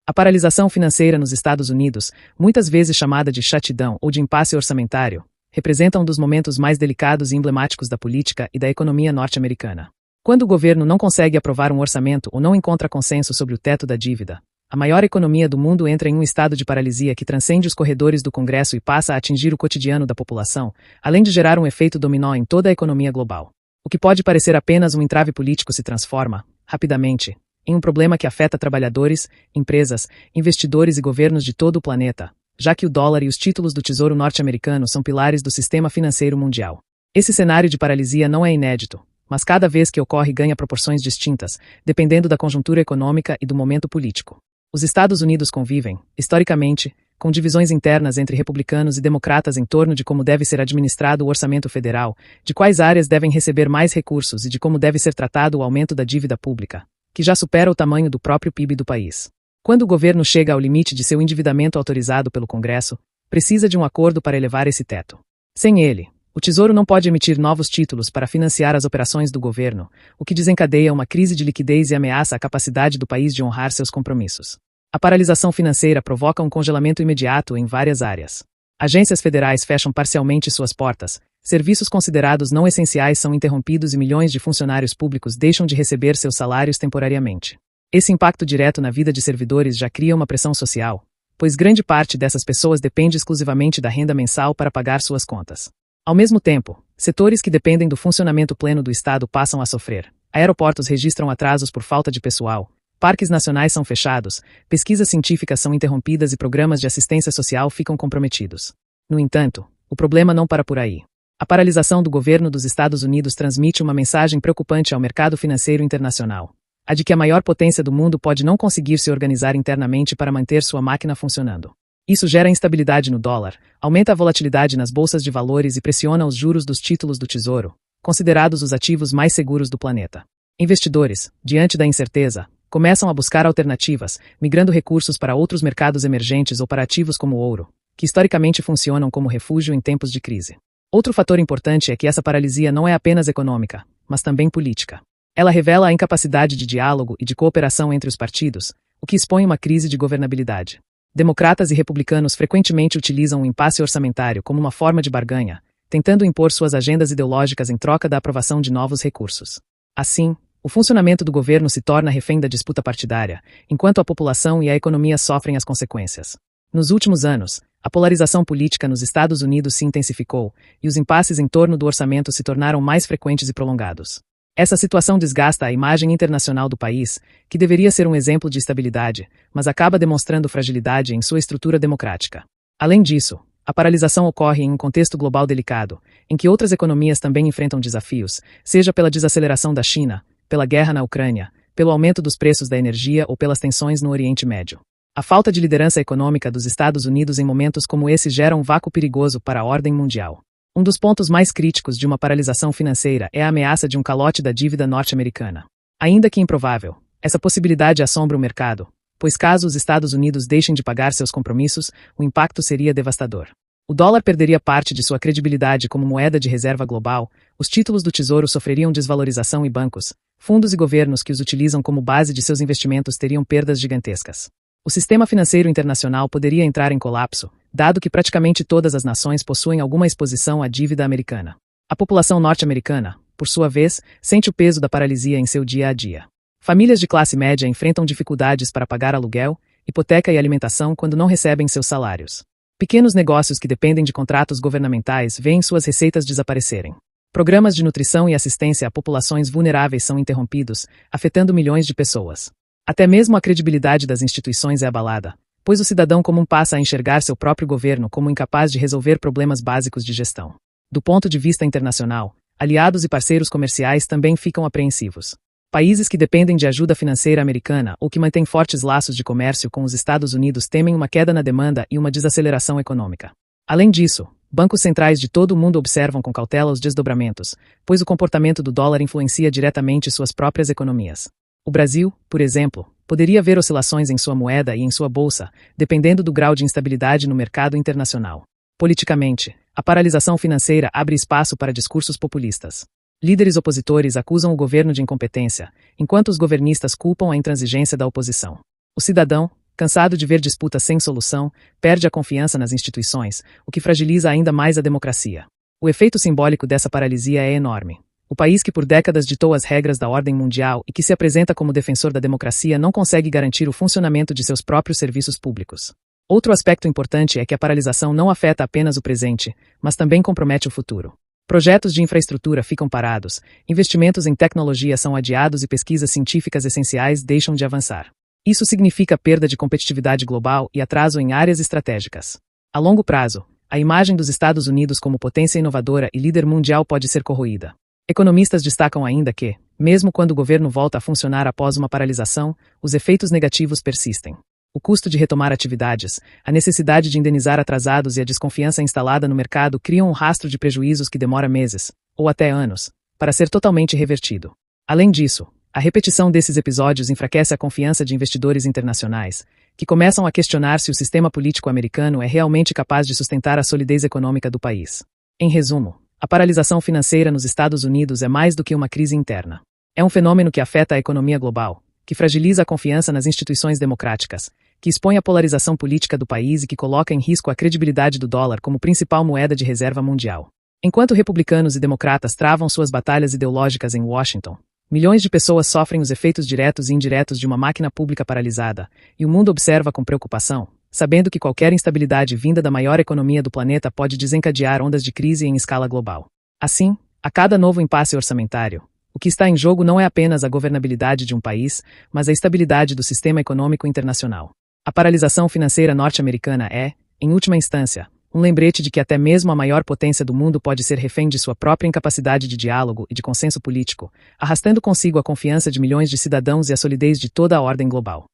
A paralisação financeira nos Estados Unidos, muitas vezes chamada de shutdown ou de impasse orçamentário, representa um dos momentos mais delicados e emblemáticos da política e da economia norte-americana. Quando o governo não consegue aprovar um orçamento ou não encontra consenso sobre o teto da dívida, a maior economia do mundo entra em um estado de paralisia que transcende os corredores do Congresso e passa a atingir o cotidiano da população, além de gerar um efeito dominó em toda a economia global. O que pode parecer apenas um entrave político se transforma, rapidamente, em um problema que afeta trabalhadores, empresas, investidores e governos de todo o planeta, já que o dólar e os títulos do Tesouro norte-americano são pilares do sistema financeiro mundial. Esse cenário de paralisia não é inédito, mas cada vez que ocorre ganha proporções distintas, dependendo da conjuntura econômica e do momento político. Os Estados Unidos convivem, historicamente, com divisões internas entre republicanos e democratas em torno de como deve ser administrado o orçamento federal, de quais áreas devem receber mais recursos e de como deve ser tratado o aumento da dívida pública, que já supera o tamanho do próprio PIB do país. Quando o governo chega ao limite de seu endividamento autorizado pelo Congresso, precisa de um acordo para elevar esse teto. Sem ele, o Tesouro não pode emitir novos títulos para financiar as operações do governo, o que desencadeia uma crise de liquidez e ameaça a capacidade do país de honrar seus compromissos. A paralisação financeira provoca um congelamento imediato em várias áreas. Agências federais fecham parcialmente suas portas, serviços considerados não essenciais são interrompidos e milhões de funcionários públicos deixam de receber seus salários temporariamente. Esse impacto direto na vida de servidores já cria uma pressão social, pois grande parte dessas pessoas depende exclusivamente da renda mensal para pagar suas contas. Ao mesmo tempo, setores que dependem do funcionamento pleno do Estado passam a sofrer. Aeroportos registram atrasos por falta de pessoal, parques nacionais são fechados, pesquisas científicas são interrompidas e programas de assistência social ficam comprometidos. No entanto, o problema não para por aí. A paralisação do governo dos Estados Unidos transmite uma mensagem preocupante ao mercado financeiro internacional, a de que a maior potência do mundo pode não conseguir se organizar internamente para manter sua máquina funcionando. Isso gera instabilidade no dólar, aumenta a volatilidade nas bolsas de valores e pressiona os juros dos títulos do Tesouro, considerados os ativos mais seguros do planeta. Investidores, diante da incerteza, começam a buscar alternativas, migrando recursos para outros mercados emergentes ou para ativos como o ouro, que historicamente funcionam como refúgio em tempos de crise. Outro fator importante é que essa paralisia não é apenas econômica, mas também política. Ela revela a incapacidade de diálogo e de cooperação entre os partidos, o que expõe uma crise de governabilidade. Democratas e republicanos frequentemente utilizam o impasse orçamentário como uma forma de barganha, tentando impor suas agendas ideológicas em troca da aprovação de novos recursos. Assim, o funcionamento do governo se torna refém da disputa partidária, enquanto a população e a economia sofrem as consequências. Nos últimos anos, a polarização política nos Estados Unidos se intensificou, e os impasses em torno do orçamento se tornaram mais frequentes e prolongados. Essa situação desgasta a imagem internacional do país, que deveria ser um exemplo de estabilidade, mas acaba demonstrando fragilidade em sua estrutura democrática. Além disso, a paralisação ocorre em um contexto global delicado, em que outras economias também enfrentam desafios, seja pela desaceleração da China, pela guerra na Ucrânia, pelo aumento dos preços da energia ou pelas tensões no Oriente Médio. A falta de liderança econômica dos Estados Unidos em momentos como esse gera um vácuo perigoso para a ordem mundial. Um dos pontos mais críticos de uma paralisação financeira é a ameaça de um calote da dívida norte-americana. Ainda que improvável, essa possibilidade assombra o mercado, pois caso os Estados Unidos deixem de pagar seus compromissos, o impacto seria devastador. O dólar perderia parte de sua credibilidade como moeda de reserva global, os títulos do Tesouro sofreriam desvalorização e bancos, fundos e governos que os utilizam como base de seus investimentos teriam perdas gigantescas. O sistema financeiro internacional poderia entrar em colapso, dado que praticamente todas as nações possuem alguma exposição à dívida americana. A população norte-americana, por sua vez, sente o peso da paralisia em seu dia a dia. Famílias de classe média enfrentam dificuldades para pagar aluguel, hipoteca e alimentação quando não recebem seus salários. Pequenos negócios que dependem de contratos governamentais veem suas receitas desaparecerem. Programas de nutrição e assistência a populações vulneráveis são interrompidos, afetando milhões de pessoas. Até mesmo a credibilidade das instituições é abalada, pois o cidadão comum passa a enxergar seu próprio governo como incapaz de resolver problemas básicos de gestão. Do ponto de vista internacional, aliados e parceiros comerciais também ficam apreensivos. Países que dependem de ajuda financeira americana ou que mantêm fortes laços de comércio com os Estados Unidos temem uma queda na demanda e uma desaceleração econômica. Além disso, bancos centrais de todo o mundo observam com cautela os desdobramentos, pois o comportamento do dólar influencia diretamente suas próprias economias. O Brasil, por exemplo, poderia ver oscilações em sua moeda e em sua bolsa, dependendo do grau de instabilidade no mercado internacional. Politicamente, a paralisação financeira abre espaço para discursos populistas. Líderes opositores acusam o governo de incompetência, enquanto os governistas culpam a intransigência da oposição. O cidadão, cansado de ver disputas sem solução, perde a confiança nas instituições, o que fragiliza ainda mais a democracia. O efeito simbólico dessa paralisia é enorme. O país que por décadas ditou as regras da ordem mundial e que se apresenta como defensor da democracia não consegue garantir o funcionamento de seus próprios serviços públicos. Outro aspecto importante é que a paralisação não afeta apenas o presente, mas também compromete o futuro. Projetos de infraestrutura ficam parados, investimentos em tecnologia são adiados e pesquisas científicas essenciais deixam de avançar. Isso significa perda de competitividade global e atraso em áreas estratégicas. A longo prazo, a imagem dos Estados Unidos como potência inovadora e líder mundial pode ser corroída. Economistas destacam ainda que, mesmo quando o governo volta a funcionar após uma paralisação, os efeitos negativos persistem. O custo de retomar atividades, a necessidade de indenizar atrasados e a desconfiança instalada no mercado criam um rastro de prejuízos que demora meses, ou até anos, para ser totalmente revertido. Além disso, a repetição desses episódios enfraquece a confiança de investidores internacionais, que começam a questionar se o sistema político americano é realmente capaz de sustentar a solidez econômica do país. Em resumo, a paralisação financeira nos Estados Unidos é mais do que uma crise interna. É um fenômeno que afeta a economia global, que fragiliza a confiança nas instituições democráticas, que expõe a polarização política do país e que coloca em risco a credibilidade do dólar como principal moeda de reserva mundial. Enquanto republicanos e democratas travam suas batalhas ideológicas em Washington, milhões de pessoas sofrem os efeitos diretos e indiretos de uma máquina pública paralisada, e o mundo observa com preocupação, sabendo que qualquer instabilidade vinda da maior economia do planeta pode desencadear ondas de crise em escala global. Assim, a cada novo impasse orçamentário, o que está em jogo não é apenas a governabilidade de um país, mas a estabilidade do sistema econômico internacional. A paralisação financeira norte-americana é, em última instância, um lembrete de que até mesmo a maior potência do mundo pode ser refém de sua própria incapacidade de diálogo e de consenso político, arrastando consigo a confiança de milhões de cidadãos e a solidez de toda a ordem global.